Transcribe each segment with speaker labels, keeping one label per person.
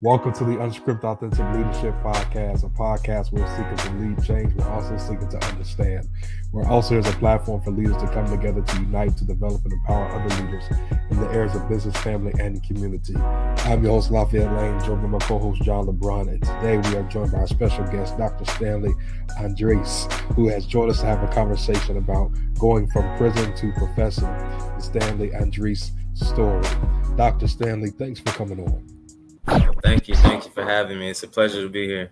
Speaker 1: Welcome to the Unscripted Authentic Leadership Podcast, a podcast where we're seeking to lead change, we're also seeking to understand. We're also as a platform for leaders to come together to unite, to develop and empower other leaders in the areas of business, family, and community. I'm your host, Lafayette Lane, joined by my co-host, John LeBron, and today we are joined by our special guest, Dr. Stanley Andrisse, who has joined us to have a conversation about going from prison to professor, the Stanley Andrisse story. Dr. Stanley, thanks for coming on.
Speaker 2: Thank you. Thank you for having me. It's a pleasure to be here.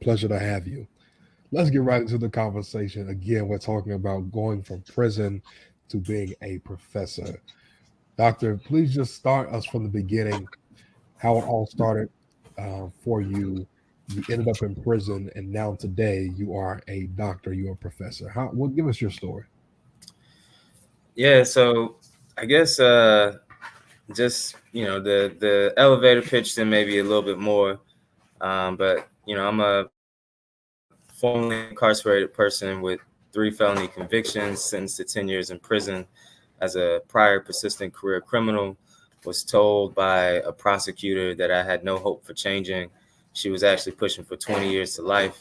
Speaker 1: Pleasure to have you. Let's get right into the conversation. Again, we're talking about going from prison to being a professor. Doctor, please just start us from the beginning, how it all started for you. You ended up in prison, and now today you are a doctor, you're a professor. Give us your story.
Speaker 2: Yeah, so I guess just the elevator pitch, then maybe a little bit more. But I'm a formerly incarcerated person with 3 felony convictions, sentenced to 10 years in prison as a prior persistent career criminal. Was told by a prosecutor that I had no hope for changing. She was actually pushing for 20 years to life.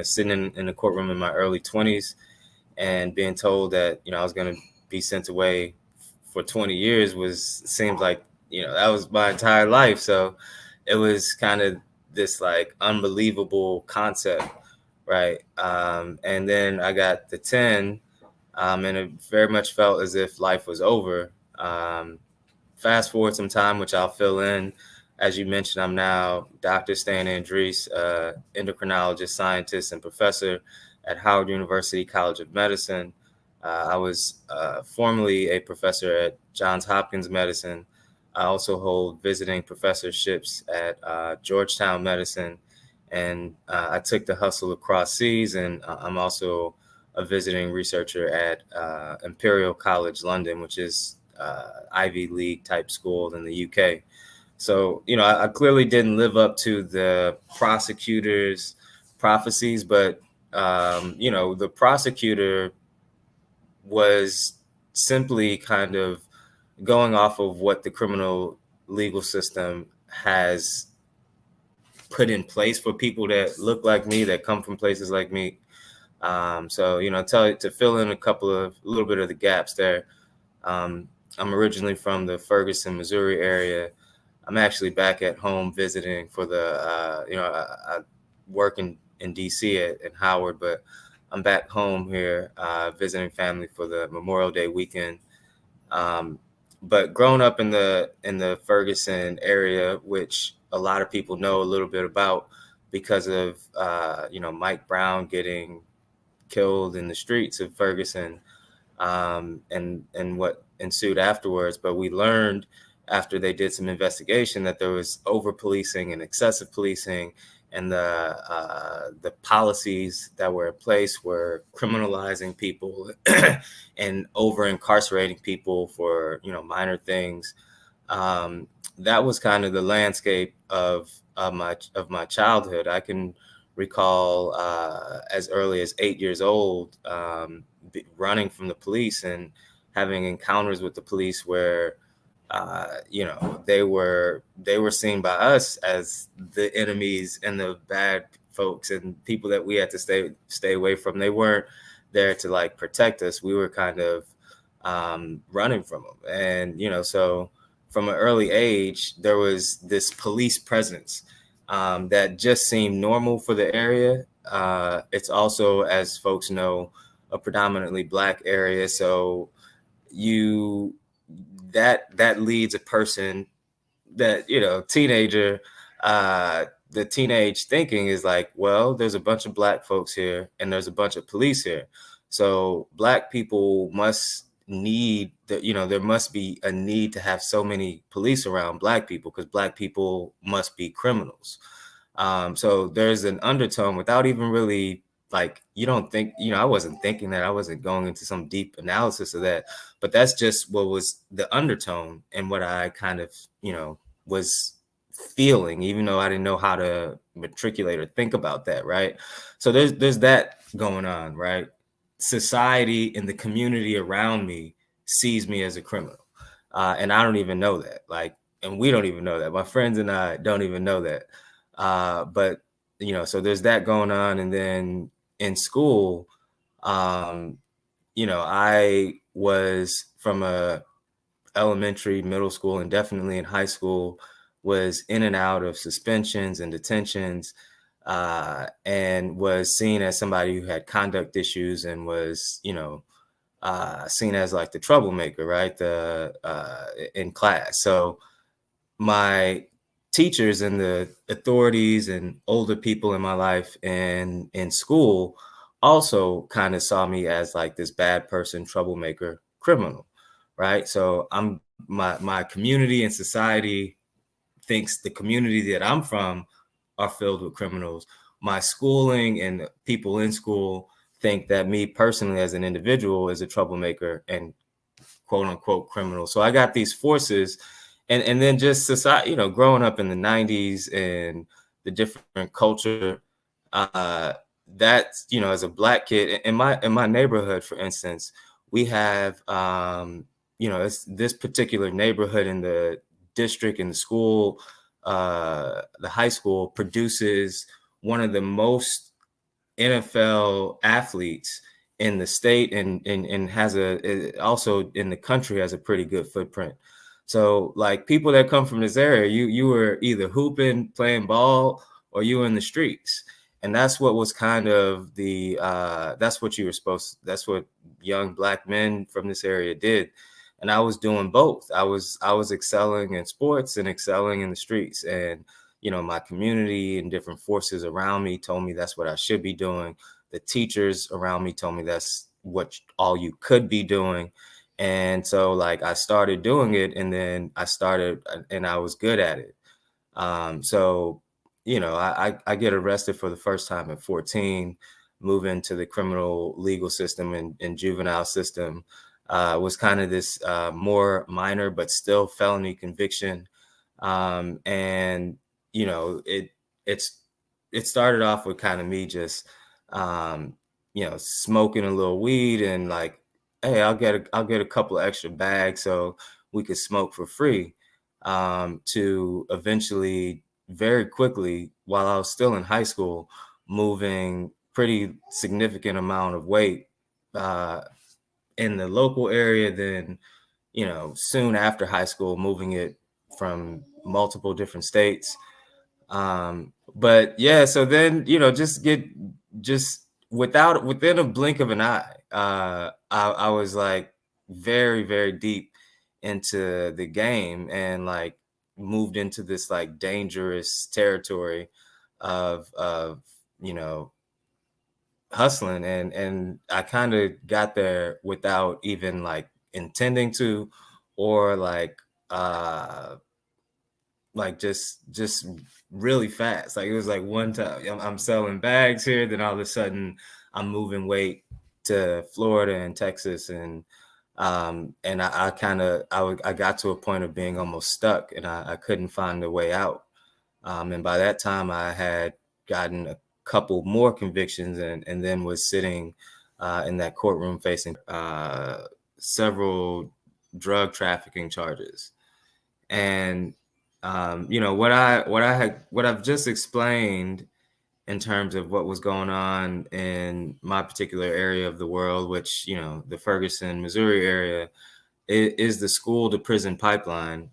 Speaker 2: Sitting in the courtroom in my early 20s and being told that I was going to be sent away for 20 years seemed like that was my entire life. So it was kind of this like unbelievable concept, right? And then I got the 10, and it very much felt as if life was over. Fast forward some time, which I'll fill in. As you mentioned, I'm now Dr. Stanley Andrisse, endocrinologist, scientist, and professor at Howard University College of Medicine. I was formerly a professor at Johns Hopkins Medicine. I also hold visiting professorships at Georgetown Medicine, and I took the hustle across seas, and I'm also a visiting researcher at Imperial College London, which is Ivy League type school in the UK. So, I clearly didn't live up to the prosecutor's prophecies, but, the prosecutor was simply kind of going off of what the criminal legal system has put in place for people that look like me, that come from places like me. To fill in a little bit of the gaps there. I'm originally from the Ferguson, Missouri area. I'm actually back at home visiting for I work in DC at Howard, but I'm back home here visiting family for the Memorial Day weekend. But growing up in the Ferguson area, which a lot of people know a little bit about because of Mike Brown getting killed in the streets of Ferguson, and what ensued afterwards. But we learned after they did some investigation that there was over policing and excessive policing, and the policies that were in place were criminalizing people and over incarcerating people for minor things. That was kind of the landscape of my childhood. I can recall as early as 8 years old, running from the police and having encounters with the police where they were seen by us as the enemies and the bad folks and people that we had to stay away from. They weren't there to like protect us. We were kind of running from them. And so from an early age, there was this police presence that just seemed normal for the area. It's also, as folks know, a predominantly Black area. So that leads a person that, teenager, the teenage thinking is like, well, there's a bunch of Black folks here and there's a bunch of police here. So Black people must need there must be a need to have so many police around Black people because Black people must be criminals. So there's an undertone without even really you don't think, I wasn't thinking that. I wasn't going into some deep analysis of that, but that's just what was the undertone and what I kind of, was feeling, even though I didn't know how to matriculate or think about that. Right. So there's that going on. Right. Society and the community around me sees me as a criminal. And I don't even know that. and we don't even know that. My friends and I don't even know that. But so there's that going on, and then in school, I was from a elementary, middle school, and definitely in high school, was in and out of suspensions and detentions, and was seen as somebody who had conduct issues and was, seen as like the troublemaker, right? In class. So my teachers and the authorities and older people in my life and in school also kind of saw me as like this bad person, troublemaker, criminal, right? So my community and society thinks the community that I'm from are filled with criminals. My schooling and people in school think that me personally as an individual is a troublemaker and quote unquote criminal. So I got these forces, and then just society, growing up in the 90s and the different culture, that, as a Black kid in my neighborhood, for instance, we have, it's this particular neighborhood in the district, in the school, the high school produces one of the most NFL athletes in the state, and has also in the country has a pretty good footprint. So like people that come from this area, you were either hooping, playing ball, or you were in the streets. And that's what was kind of that's what you were that's what young Black men from this area did. And I was doing both. I was excelling in sports and excelling in the streets. And my community and different forces around me told me that's what I should be doing. The teachers around me told me that's what all you could be doing. And so like I started doing it, and then I was good at it. So, I get arrested for the first time at 14, move into the criminal legal system and juvenile system. Was kind of this more minor, but still felony conviction. And, it's it started off with kind of me just, smoking a little weed and like, hey, I'll get a couple of extra bags so we could smoke for free. To eventually, very quickly, while I was still in high school, moving pretty significant amount of weight in the local area. Then, soon after high school, moving it from multiple different states. But yeah, so then, just within a blink of an eye, I was like very, very deep into the game, and like moved into this like dangerous territory of hustling, and I kind of got there without even like intending to, or just really fast. Like it was like one time I'm selling bags here, then all of a sudden I'm moving weight to Florida and Texas, and I got to a point of being almost stuck, and I couldn't find a way out. And by that time I had gotten a couple more convictions, and then was sitting in that courtroom facing several drug trafficking charges. And what I've just explained in terms of what was going on in my particular area of the world, which, the Ferguson, Missouri area, is the school to prison pipeline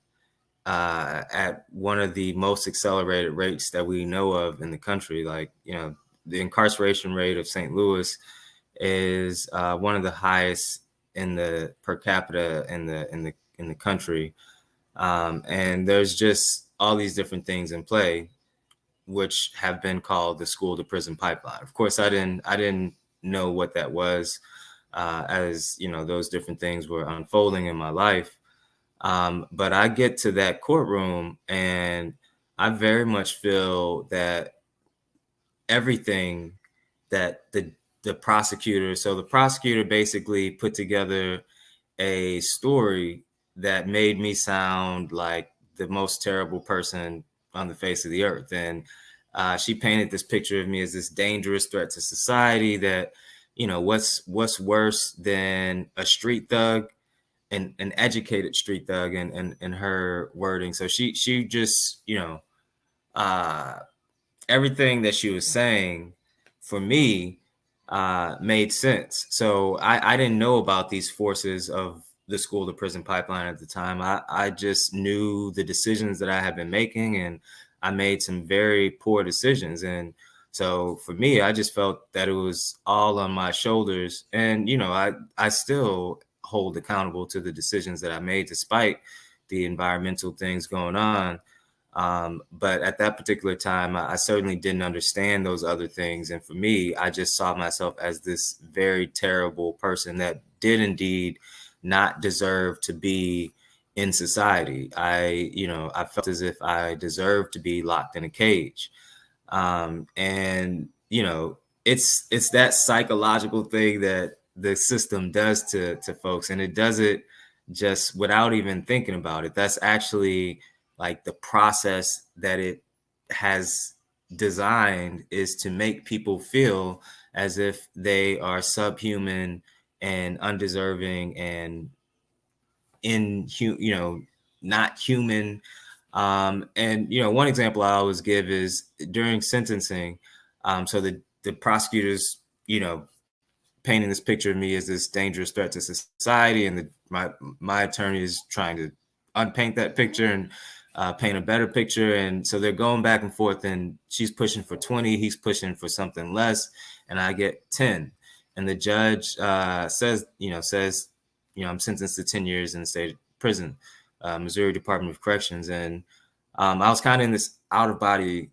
Speaker 2: at one of the most accelerated rates that we know of in the country. Like, the incarceration rate of St. Louis is one of the highest in the per capita in the country. And there's just all these different things in play, which have been called the school to prison pipeline. Of course, I didn't know what that was, as those different things were unfolding in my life. But I get to that courtroom, and I very much feel that everything that the prosecutor, so the prosecutor basically put together a story that made me sound like the most terrible person on the face of the earth. And she painted this picture of me as this dangerous threat to society, that, what's worse than a street thug, an educated street thug in her wording. So she just, uh, everything that she was saying for me made sense. So I didn't know about these forces of the school to prison pipeline at the time. I just knew the decisions that I had been making, and I made some very poor decisions. And so for me, I just felt that it was all on my shoulders. And, I still hold accountable to the decisions that I made, despite the environmental things going on. But at that particular time, I certainly didn't understand those other things. And for me, I just saw myself as this very terrible person that did indeed not deserve to be in society. I felt as if I deserved to be locked in a cage. And, it's that psychological thing that the system does to folks. And it does it just without even thinking about it. That's actually like the process that it has designed, is to make people feel as if they are subhuman and undeserving and not human. And one example I always give is during sentencing. So the prosecutors, painting this picture of me as this dangerous threat to society, and my attorney is trying to unpaint that picture and paint a better picture. And so they're going back and forth, and she's pushing for 20, he's pushing for something less, and I get 10. And the judge says, I'm sentenced to 10 years in the state prison, Missouri Department of Corrections. And I was kind of in this out of body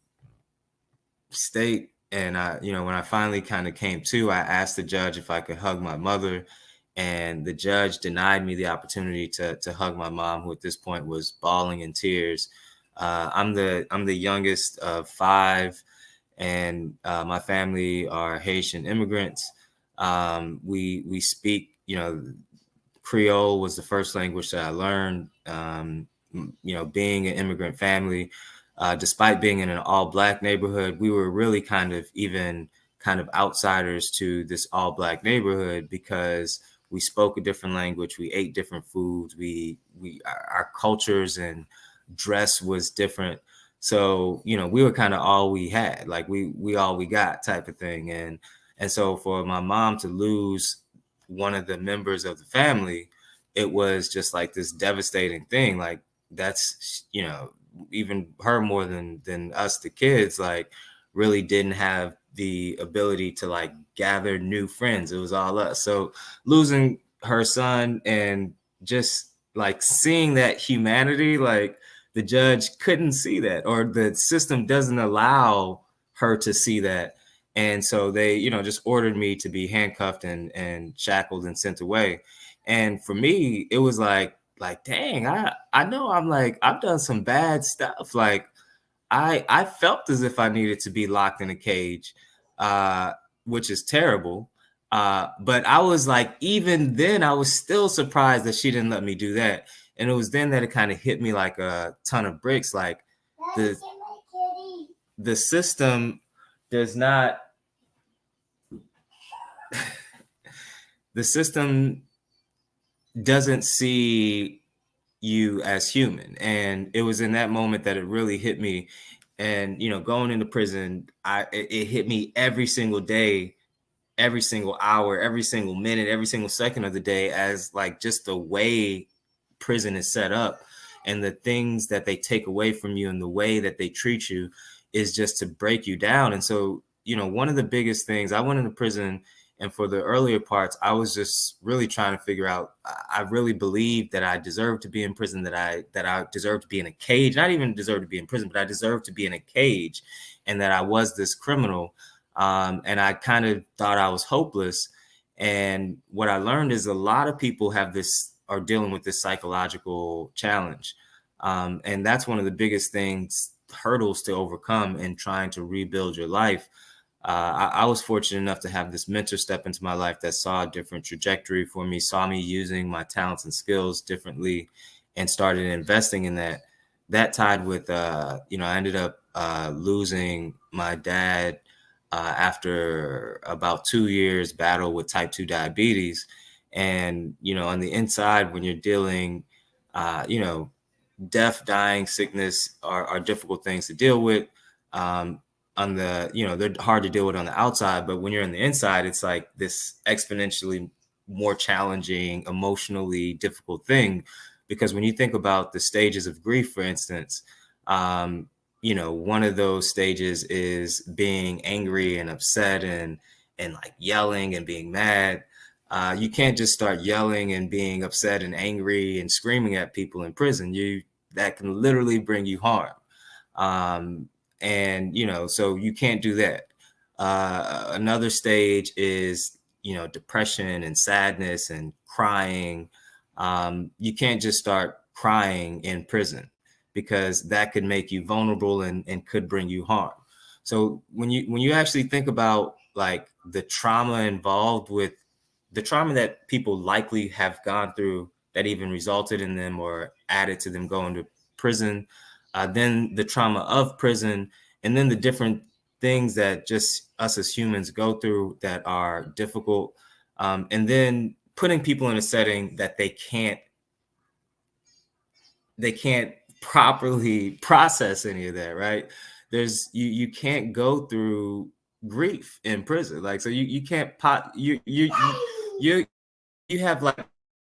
Speaker 2: state. And when I finally kind of came to, I asked the judge if I could hug my mother, and the judge denied me the opportunity to hug my mom, who at this point was bawling in tears. I'm the youngest of 5, and my family are Haitian immigrants. We speak, Creole was the first language that I learned. Being an immigrant family, despite being in an all-Black neighborhood, we were really kind of outsiders to this all-Black neighborhood, because we spoke a different language, we ate different foods, our cultures and dress was different. So we were kind of all we had, like we all we got type of thing. And so for my mom to lose one of the members of the family, it was just like this devastating thing. Like, that's even her, more than us, the kids, like, really didn't have the ability to like gather new friends. It was all us. So losing her son and just like seeing that humanity, like the judge couldn't see that, or the system doesn't allow her to see that. And so they, just ordered me to be handcuffed and shackled and sent away. And for me, it was like, dang, I know I've done some bad stuff. Like, I felt as if I needed to be locked in a cage, which is terrible. But I was like, even then, I was still surprised that she didn't let me do that. And it was then that it kind of hit me like a ton of bricks. Like, the system does not, the system doesn't see you as human. And it was in that moment that it really hit me. And going into prison, it hit me every single day, every single hour, every single minute, every single second of the day, as like just the way prison is set up and the things that they take away from you and the way that they treat you is just to break you down. And so one of the biggest things, I went into prison, and for the earlier parts, I was just really trying to figure out, I really believed that I deserved to be in prison, that I deserved to be in a cage, not even deserve to be in prison, but I deserved to be in a cage, and that I was this criminal. And I kind of thought I was hopeless. And what I learned is a lot of people are dealing with this psychological challenge. And that's one of the biggest hurdles to overcome in trying to rebuild your life. I was fortunate enough to have this mentor step into my life that saw a different trajectory for me, saw me using my talents and skills differently, and started investing in that. That tied with, I ended up losing my dad after about 2 years battle with type 2 diabetes. And, on the inside, when you're dealing, death, dying, sickness are difficult things to deal with. On the, they're hard to deal with on the outside, but when you're on the inside, it's like this exponentially more challenging, emotionally difficult thing. Because when you think about the stages of grief, for instance, one of those stages is being angry and upset and like yelling and being mad. You can't just start yelling and being upset and angry and screaming at people in prison. That can literally bring you harm. And, so you can't do that. Another stage is, depression and sadness and crying. You can't just start crying in prison, because that could make you vulnerable and could bring you harm. So when you actually think about like the trauma involved with the trauma that people likely have gone through that even resulted in them or added to them going to prison, then the trauma of prison, and then the different things that just us as humans go through that are difficult, and then putting people in a setting that they can't properly process any of that, right? You can't go through grief in prison, like, so you can't you have like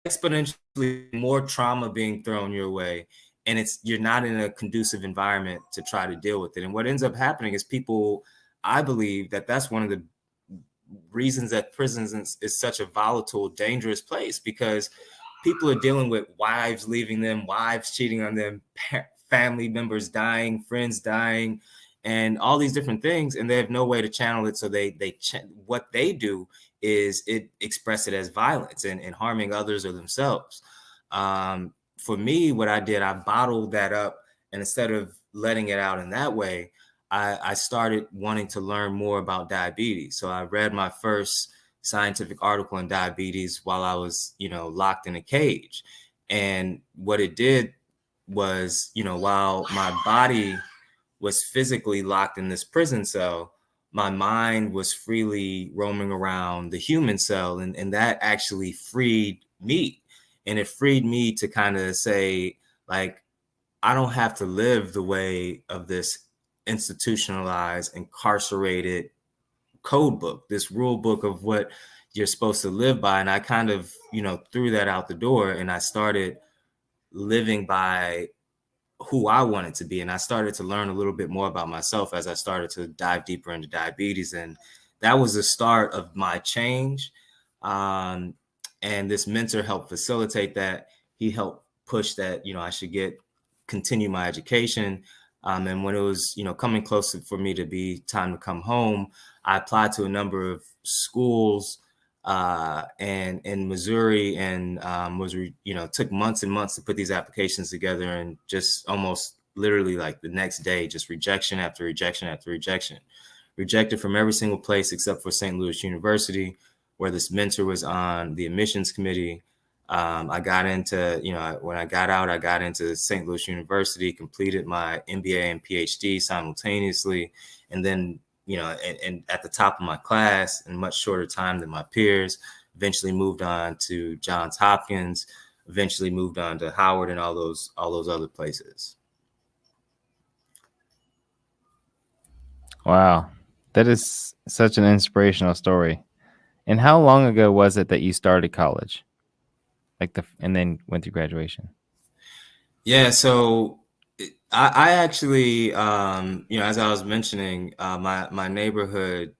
Speaker 2: exponentially more trauma being thrown your way, and you're not in a conducive environment to try to deal with it. And what ends up happening is people, I believe that's one of the reasons that prisons is such a volatile, dangerous place, because people are dealing with wives leaving them, wives cheating on them, family members dying, friends dying, and all these different things, and they have no way to channel it. So what they do is express it as violence and harming others or themselves. For me, what I did, I bottled that up, and instead of letting it out in that way, I started wanting to learn more about diabetes. So I read my first scientific article on diabetes while I was, locked in a cage. And what it did was, while my body was physically locked in this prison cell, my mind was freely roaming around the human cell. And that actually freed me. And it freed me to kind of say, like, I don't have to live the way of this institutionalized, incarcerated code book, this rule book of what you're supposed to live by. And I kind of, threw that out the door, and I started living by who I wanted to be. And I started to learn a little bit more about myself as I started to dive deeper into diabetes. And that was the start of my change. And this mentor helped facilitate that. He helped push that, I should continue my education. And when it was, coming close for me to be time to come home, I applied to a number of schools and in Missouri, and took months and months to put these applications together, and just almost literally like the next day, just rejection after rejection after rejection. Rejected from every single place except for St. Louis University, where this mentor was on the admissions committee. I got into, when I got out, I got into St. Louis University, completed my MBA and Ph.D. simultaneously, and then, and at the top of my class in much shorter time than my peers. Eventually moved on to Johns Hopkins, eventually moved on to Howard, and all those other places.
Speaker 3: Wow, that is such an inspirational story. And how long ago was it that you started college? And then went through graduation?
Speaker 2: Yeah, so I actually, as I was mentioning, my neighborhood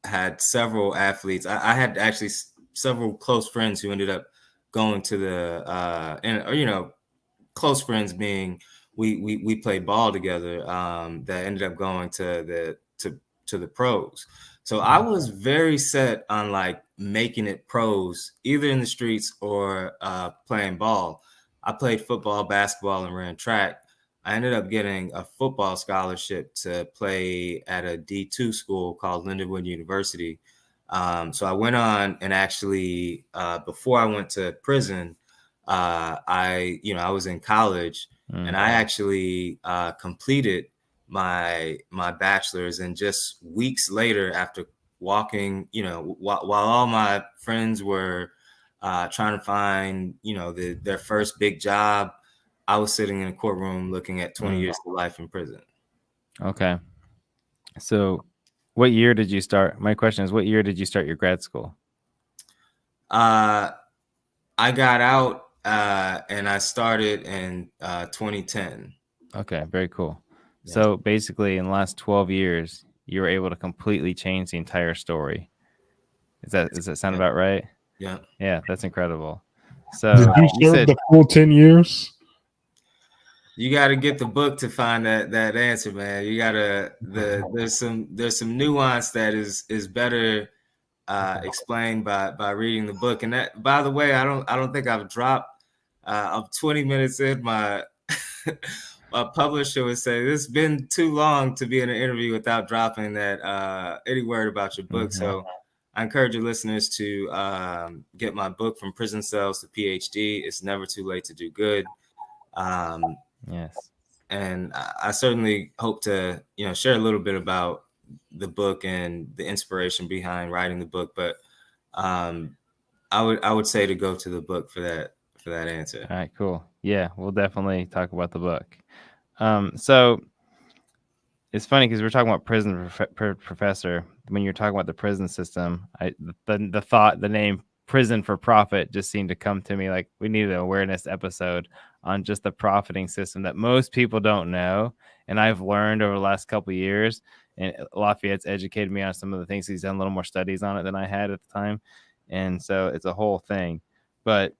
Speaker 2: had several athletes. I had actually several close friends who ended up going to the, close friends being we played ball together, that ended up going to the pros. So I was very set on like making it pros, either in the streets or playing ball. I played football, basketball, and ran track. I ended up getting a football scholarship to play at a D2 school called Lindenwood University. So I went on, and actually, before I went to prison, I was in college, and I actually completed my bachelor's. And just weeks later, after walking, while all my friends were trying to find, their first big job. I was sitting in a courtroom looking at 20 years to life in prison.
Speaker 3: Okay. So what year did you start? My question is, what year did you start your grad school?
Speaker 2: I got out and I started in 2010.
Speaker 3: Okay, very cool.
Speaker 2: Yeah.
Speaker 3: So basically, in the last 12 years, you were able to completely change the entire story. Does that sound about right?
Speaker 2: Yeah.
Speaker 3: Yeah, that's incredible. So
Speaker 1: Did you
Speaker 3: you
Speaker 1: serve
Speaker 3: said
Speaker 1: the full 10 years?
Speaker 2: You got to get the book to find that answer, man. You got to there's some nuance that is better explained by reading the book. And that, by the way, I don't think I've dropped. I'm 20 minutes in. My my publisher would say this has been too long to be in an interview without dropping that any word about your book. So I encourage your listeners to get my book, From Prison Cells to Ph.D. It's never too late to do good.
Speaker 3: Yes.
Speaker 2: And I certainly hope to, share a little bit about the book and the inspiration behind writing the book. But I would say to go to the book for that answer.
Speaker 3: All right, cool. Yeah, we'll definitely talk about the book. So it's funny because we're talking about prison professor. When you're talking about the prison system, the name prison for profit just seemed to come to me like we need an awareness episode on just the profiting system that most people don't know. And I've learned over the last couple of years, and Lafayette's educated me on some of the things. He's done a little more studies on it than I had at the time. And so it's a whole thing. But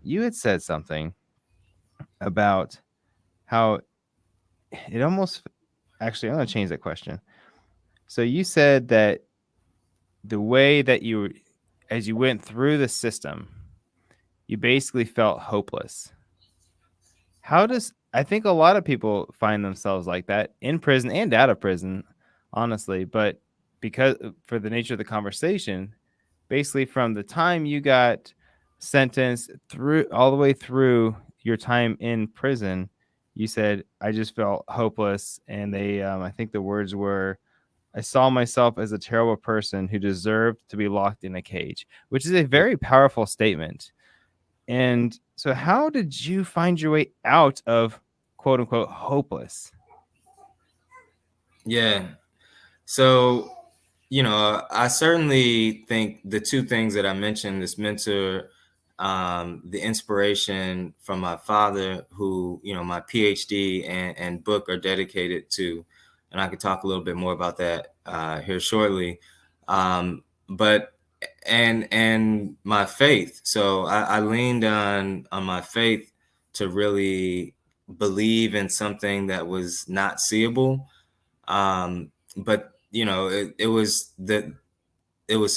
Speaker 3: you had said something about how it almost, actually, I'm going to change that question. So you said that the way that as you went through the system, you basically felt hopeless. I think a lot of people find themselves like that in prison and out of prison, honestly, but because for the nature of the conversation, basically from the time you got sentenced through all the way through your time in prison, you said, I just felt hopeless. And I think the words were, I saw myself as a terrible person who deserved to be locked in a cage, which is a very powerful statement. And so how did you find your way out of quote unquote hopeless?
Speaker 2: Yeah. So, I certainly think the two things that I mentioned, this mentor, the inspiration from my father, who, my PhD and book are dedicated to, and I could talk a little bit more about that here shortly. But and my faith. So I leaned on my faith to really believe in something that was not seeable. But it was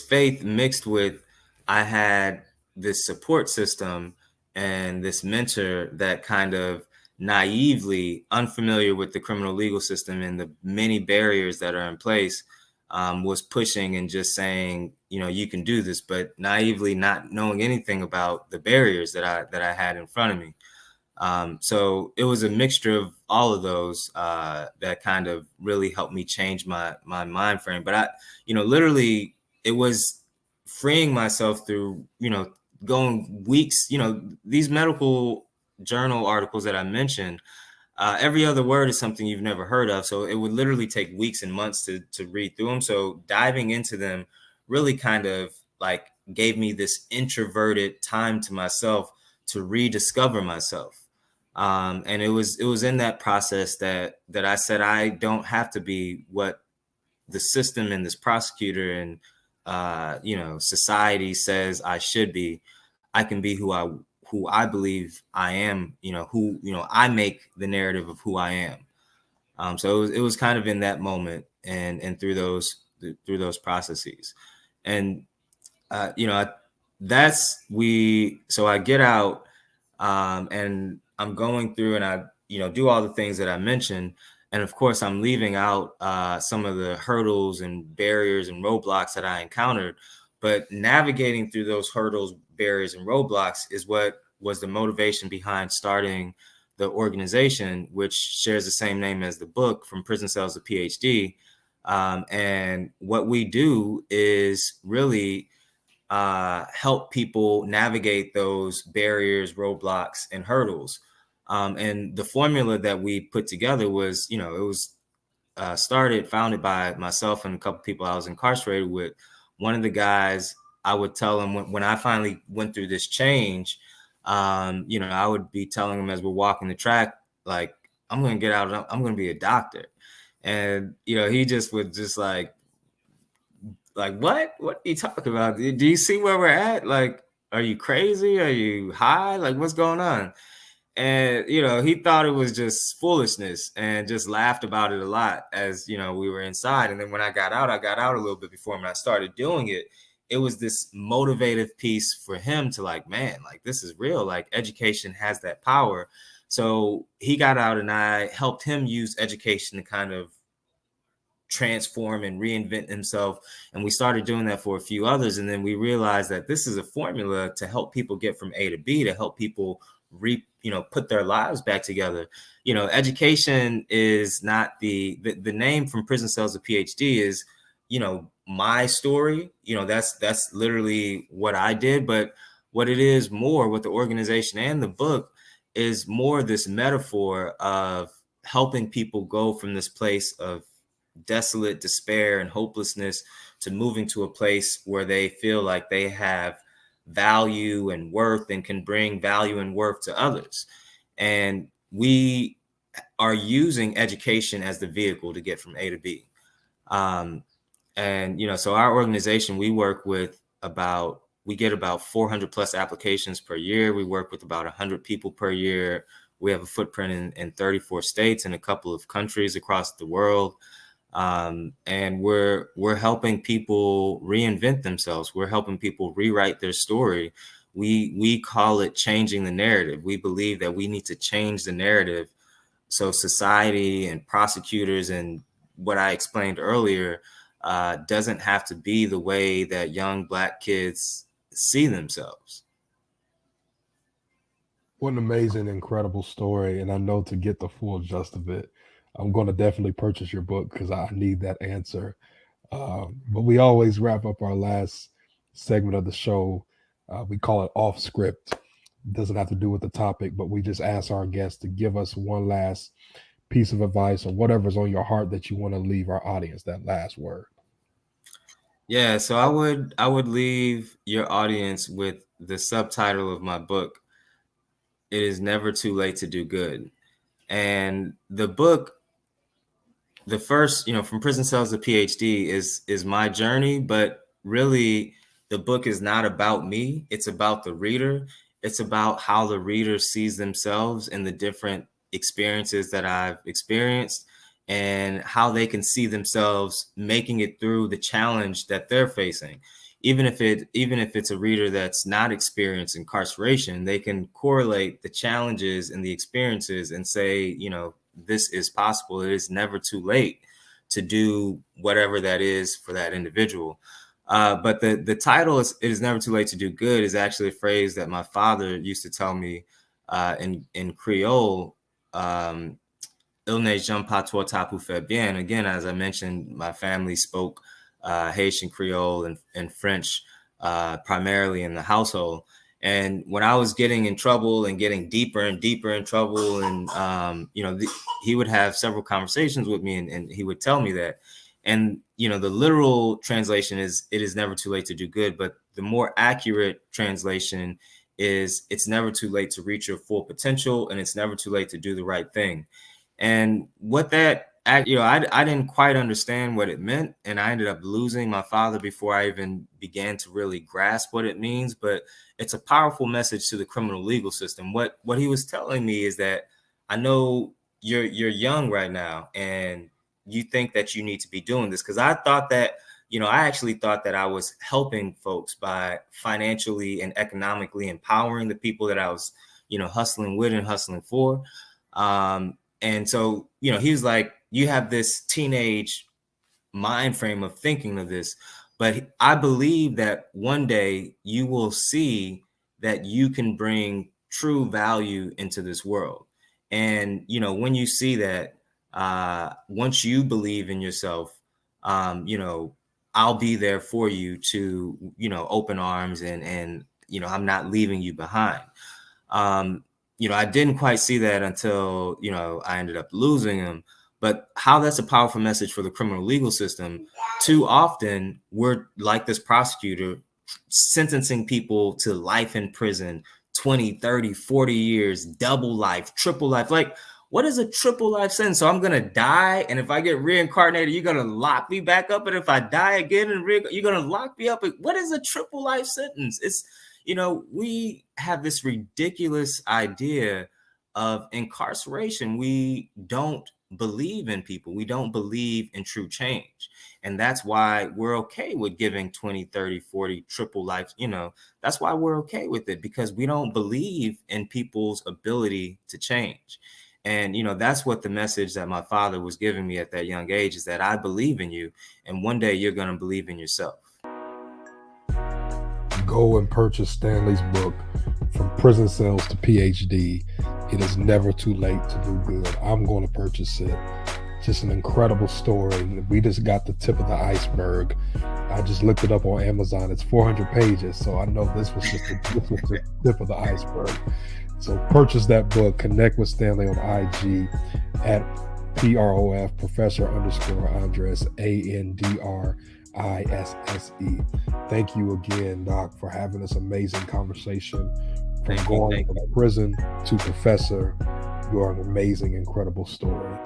Speaker 2: faith mixed with, I had this support system and this mentor that kind of naively, unfamiliar with the criminal legal system and the many barriers that are in place, was pushing and just saying, you can do this, but naively not knowing anything about the barriers that I had in front of me. So it was a mixture of all of those that kind of really helped me change my mind frame. But literally, it was freeing myself through, going weeks, these medical journal articles that I mentioned. Every other word is something you've never heard of. So it would literally take weeks and months to read through them. So diving into them really kind of like gave me this introverted time to myself to rediscover myself. And it was in that process that I said, I don't have to be what the system and this prosecutor and society says I should be. I can be who I believe I am, who I make the narrative of who I am. So it was kind of in that moment and through those processes. And so I get out and I'm going through and I, do all the things that I mentioned. And of course, I'm leaving out some of the hurdles and barriers and roadblocks that I encountered. But navigating through those hurdles, barriers, and roadblocks is what was the motivation behind starting the organization, which shares the same name as the book, From Prison Cells to Ph.D. And what we do is really help people navigate those barriers, roadblocks, and hurdles. And the formula that we put together was, it was founded by myself and a couple people I was incarcerated with. One of the guys, I would tell him when I finally went through this change, I would be telling him as we're walking the track, like, I'm going to get out, I'm going to be a doctor. And, he just would just like, what are you talking about? Do you see where we're at? Like, are you crazy? Are you high? Like, what's going on? And, he thought it was just foolishness and just laughed about it a lot as, we were inside. And then when I got out a little bit before him and I started doing it. It was this motivative piece for him to like, man, like, this is real. Like, education has that power. So he got out and I helped him use education to kind of transform and reinvent himself. And we started doing that for a few others. And then we realized that this is a formula to help people get from A to B, to help people put their lives back together. Education is not the name from prison cells to Ph.D. is, my story. That's literally what I did. But what it is more, what the organization and the book is more this metaphor of helping people go from this place of desolate despair and hopelessness to moving to a place where they feel like they have value and worth and can bring value and worth to others. And we are using education as the vehicle to get from A to B. So our organization, we get about 400 plus applications per year. We work with about 100 people per year. We have a footprint in 34 states and a couple of countries across the world. And we're helping people reinvent themselves. We're helping people rewrite their story. We call it changing the narrative. We believe that we need to change the narrative so society and prosecutors and what I explained earlier doesn't have to be the way that young Black kids see themselves.
Speaker 1: What an amazing, incredible story. And I know to get the full gist of it, I'm going to definitely purchase your book because I need that answer. But we always wrap up our last segment of the show. We call it off script. It doesn't have to do with the topic, but we just ask our guests to give us one last piece of advice or whatever's on your heart that you want to leave our audience, that last word.
Speaker 2: Yeah, so I would leave your audience with the subtitle of my book. It is never too late to do good. And the book, the first, from prison cells to Ph.D. is my journey, but really the book is not about me. It's about the reader. It's about how the reader sees themselves in the different experiences that I've experienced and how they can see themselves making it through the challenge that they're facing. Even if it's a reader that's not experienced incarceration, they can correlate the challenges and the experiences and say, this is possible. It is never too late to do whatever that is for that individual. But the title is "It is never too late to do good" is actually a phrase that my father used to tell me in Creole. Il n'est jamais pas trop tard pour faire bien. Again, as I mentioned, my family spoke Haitian Creole and French primarily in the household. And when I was getting in trouble and getting deeper and deeper in trouble, and he would have several conversations with me, and he would tell me that. And the literal translation is "It is never too late to do good," but the more accurate translation is "It's never too late to reach your full potential, and it's never too late to do the right thing." And what that, I didn't quite understand what it meant, and I ended up losing my father before I even began to really grasp what it means. But it's a powerful message to the criminal legal system. What he was telling me is that, I know you're young right now, and you think that you need to be doing this, because I thought that, I actually thought that I was helping folks by financially and economically empowering the people that I was, hustling with and hustling for. And so, he was like, you have this teenage mind frame of thinking of this, but I believe that one day you will see that you can bring true value into this world. And, when you see that, once you believe in yourself, I'll be there for you to, open arms and I'm not leaving you behind. I didn't quite see that until, I ended up losing him. But how that's a powerful message for the criminal legal system. Too often we're like this prosecutor sentencing people to life in prison, 20, 30, 40 years, double life, triple life. Like, what is a triple life sentence? So I'm going to die. And if I get reincarnated, you're going to lock me back up. And if I die again, you're going to lock me up. What is a triple life sentence? It's, we have this ridiculous idea of incarceration. We don't believe in people. We don't believe in true change. And that's why we're okay with giving 20, 30, 40 triple life. That's why we're okay with it, because we don't believe in people's ability to change. And, that's what the message that my father was giving me at that young age is that I believe in you. And one day you're going to believe in yourself.
Speaker 1: Go and purchase Stanley's book, From Prison Cells to Ph.D. It is never too late to do good. I'm going to purchase it. Just an incredible story. We just got the tip of the iceberg. I just looked it up on Amazon. It's 400 pages. So I know this was just the tip of the iceberg. So purchase that book. Connect with Stanley on IG at PROF, Professor _Andrisse, ANDRISSE. Thank you again, Doc, for having this amazing conversation. From going from prison to professor, you are an amazing, incredible story.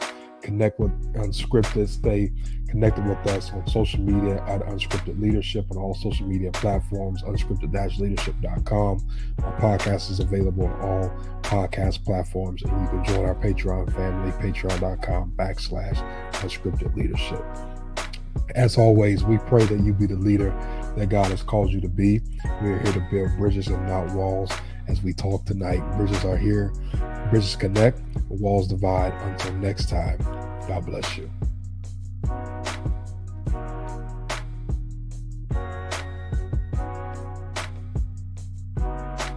Speaker 1: Connect with UnScripted. Stay connected with us on social media at UnScripted Leadership on all social media platforms, unscripted-leadership.com. Our podcast is available on all podcast platforms, and you can join our Patreon family, patreon.com/unscripted leadership. As always, we pray that you be the leader that God has called you to be. We're here to build bridges and not walls. As we talk tonight, bridges are here. Bridges connect, walls divide. Until next time, God bless you.